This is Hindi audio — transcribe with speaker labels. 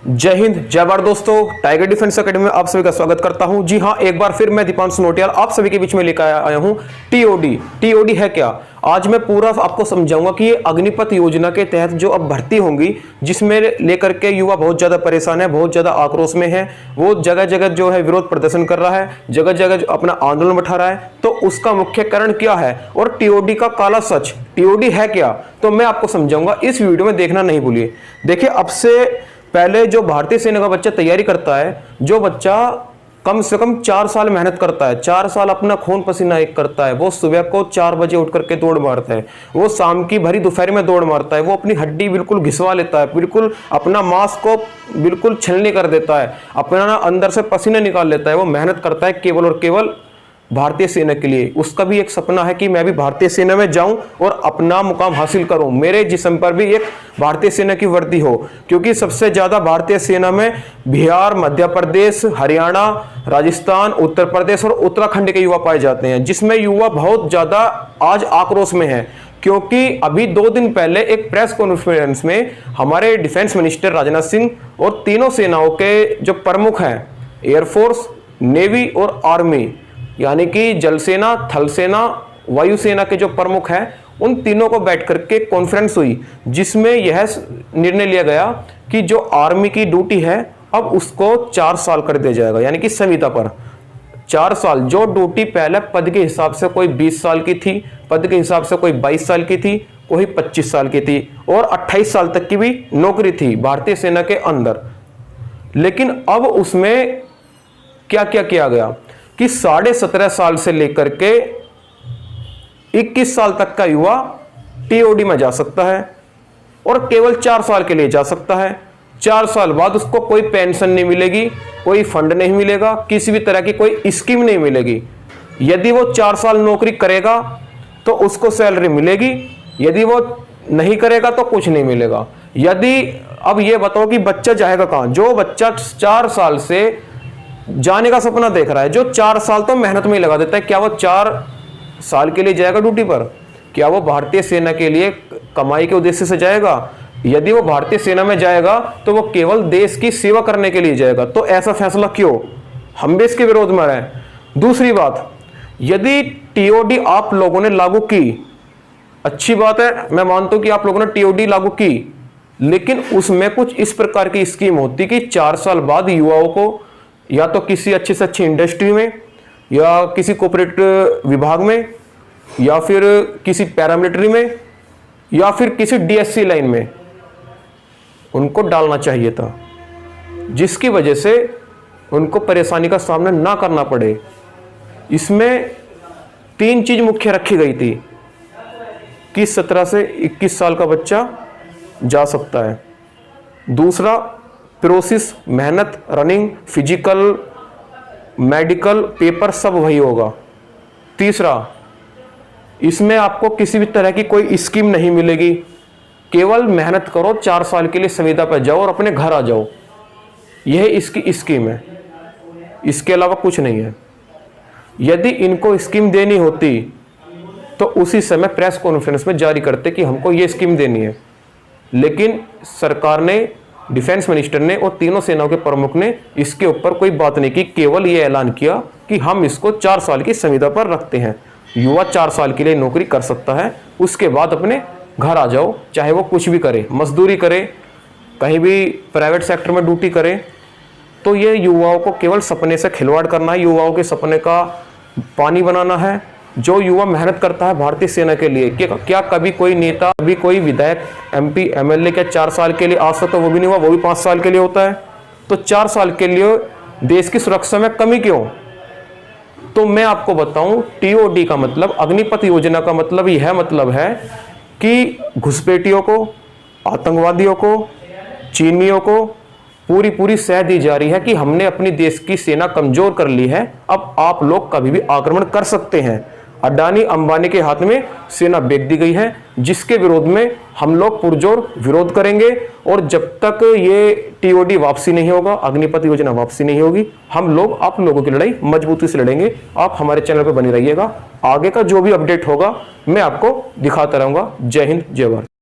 Speaker 1: जय हिंद जय भारत दोस्तों, टाइगर डिफेंस एकेडमी में आप सभी का स्वागत करता हूं। जी हां, एक बार फिर मैं दीपांशु नोटियाल आप सभी के बीच में लेकर आया हूं टीओडी। टीओडी है क्या? आज मैं पूरा आपको समझाऊंगा कि ये अग्निपथ योजना के तहत जो अब भर्ती होंगी, जिसमें लेकर के युवा बहुत ज्यादा परेशान है, बहुत ज्यादा आक्रोश में है, वो जगह जगह जो है विरोध प्रदर्शन कर रहा है, जगह जगह अपना आंदोलन बैठा रहा है। तो उसका मुख्य कारण क्या है और टीओडी का काला सच, टीओडी है क्या, तो मैं आपको समझाऊंगा। इस वीडियो में देखना नहीं भूलिए। देखिए, अब से पहले जो भारतीय सेना का बच्चा तैयारी करता है, जो बच्चा कम से कम 4 साल मेहनत करता है, 4 साल अपना खून पसीना एक करता है, वो सुबह को 4 बजे उठ करके दौड़ मारता है, वो शाम की भरी दोपहर में दौड़ मारता है, वो अपनी हड्डी बिल्कुल घिसवा लेता है, बिल्कुल अपना मांस को बिल्कुल छलनी कर देता है, अपना अंदर से पसीना निकाल लेता है, वो मेहनत करता है केवल और केवल भारतीय सेना के लिए। उसका भी एक सपना है कि मैं भी भारतीय सेना में जाऊं और अपना मुकाम हासिल करूं, मेरे जिस्म पर भी एक भारतीय सेना की वर्दी हो। क्योंकि सबसे ज्यादा भारतीय सेना में बिहार, मध्य प्रदेश, हरियाणा, राजस्थान, उत्तर प्रदेश और उत्तराखंड के युवा पाए जाते हैं, जिसमें युवा बहुत ज्यादा आज आक्रोश में है। क्योंकि अभी 2 दिन पहले एक प्रेस कॉन्फ्रेंस में हमारे डिफेंस मिनिस्टर राजनाथ सिंह और तीनों सेनाओं के जो प्रमुख हैं, एयरफोर्स, नेवी और आर्मी, यानी कि जल सेना, थल सेना, वायुसेना के जो प्रमुख हैं, उन तीनों को बैठ करके कॉन्फ्रेंस हुई, जिसमें यह निर्णय लिया गया कि जो आर्मी की ड्यूटी है अब उसको 4 साल कर दिया जाएगा, यानी कि संविदा पर 4 साल। जो ड्यूटी पहले पद के हिसाब से कोई 20 साल की थी, पद के हिसाब से कोई 22 साल की थी, कोई 25 साल की थी और 28 साल तक की भी नौकरी थी भारतीय सेना के अंदर। लेकिन अब उसमें क्या क्या किया गया कि 17.5 साल से लेकर के 21 साल तक का युवा टीओडी में जा सकता है और केवल 4 साल के लिए जा सकता है। 4 साल बाद उसको कोई पेंशन नहीं मिलेगी, कोई फंड नहीं मिलेगा, किसी भी तरह की कोई स्कीम नहीं मिलेगी। यदि वो 4 साल नौकरी करेगा तो उसको सैलरी मिलेगी, यदि वो नहीं करेगा तो कुछ नहीं मिलेगा। यदि अब ये बताओ कि बच्चा जाएगा कहां? जो बच्चा 4 साल से जाने का सपना देख रहा है, जो 4 साल तो मेहनत में ही लगा देता है, क्या वो 4 साल के लिए जाएगा ड्यूटी पर? क्या वो भारतीय सेना के लिए कमाई के उद्देश्य से जाएगा? यदि वो भारतीय सेना में जाएगा तो वो केवल देश की सेवा करने के लिए जाएगा। तो ऐसा फैसला क्यों? हम भी इसके विरोध में रहे। दूसरी बात, यदि टीओडी आप लोगों ने लागू की, अच्छी बात है, मैं मानता हूं कि आप लोगों ने टीओडी लागू की, लेकिन उसमें कुछ इस प्रकार की स्कीम होती कि 4 साल बाद युवाओं को या तो किसी अच्छी से अच्छी इंडस्ट्री में, या किसी कॉर्पोरेट विभाग में, या फिर किसी पैरामिलिट्री में, या फिर किसी डीएससी लाइन में उनको डालना चाहिए था, जिसकी वजह से उनको परेशानी का सामना ना करना पड़े। इसमें 3 चीज मुख्य रखी गई थी कि 17 से 21 साल का बच्चा जा सकता है। दूसरा, प्रोसेस, मेहनत, रनिंग, फिजिकल, मेडिकल, पेपर सब वही होगा। तीसरा, इसमें आपको किसी भी तरह की कोई स्कीम नहीं मिलेगी, केवल मेहनत करो, 4 साल के लिए संविदा पर जाओ और अपने घर आ जाओ। यह इसकी स्कीम है, इसके अलावा कुछ नहीं है। यदि इनको स्कीम देनी होती तो उसी समय प्रेस कॉन्फ्रेंस में जारी करते कि हमको ये स्कीम देनी है, लेकिन सरकार ने, डिफेंस मिनिस्टर ने और तीनों सेनाओं के प्रमुख ने इसके ऊपर कोई बात नहीं की। केवल ये ऐलान किया कि हम इसको 4 साल की संविदा पर रखते हैं, युवा 4 साल के लिए नौकरी कर सकता है, उसके बाद अपने घर आ जाओ, चाहे वो कुछ भी करे, मजदूरी करे, कहीं भी प्राइवेट सेक्टर में ड्यूटी करे। तो ये युवाओं को केवल सपने से खिलवाड़ करना है, युवाओं के सपने का पानी बनाना है। जो युवा मेहनत करता है भारतीय सेना के लिए, क्या कभी कोई नेता, कभी कोई विधायक, एमपी, एमएलए क्या 4 साल के लिए? आज तक तो वो भी नहीं हुआ, वो भी 5 साल के लिए होता है। तो 4 साल के लिए देश की सुरक्षा में कमी क्यों? तो मैं आपको बताऊं, टीओडी का मतलब, अग्निपथ योजना का मतलब यह मतलब है कि घुसपैठियों को, आतंकवादियों को, चीनियों को पूरी सह दी जा रही है कि हमने अपनी देश की सेना कमजोर कर ली है, अब आप लोग कभी भी आक्रमण कर सकते हैं। अडानी, अंबानी के हाथ में सेना बेच दी गई है, जिसके विरोध में हम लोग पुरजोर विरोध करेंगे। और जब तक ये टीओडी वापसी नहीं होगा, अग्निपथ योजना वापसी नहीं होगी, हम लोग आप लोगों की लड़ाई मजबूती से लड़ेंगे। आप हमारे चैनल पर बने रहिएगा, आगे का जो भी अपडेट होगा मैं आपको दिखाता रहूंगा। जय हिंद, जय भारत।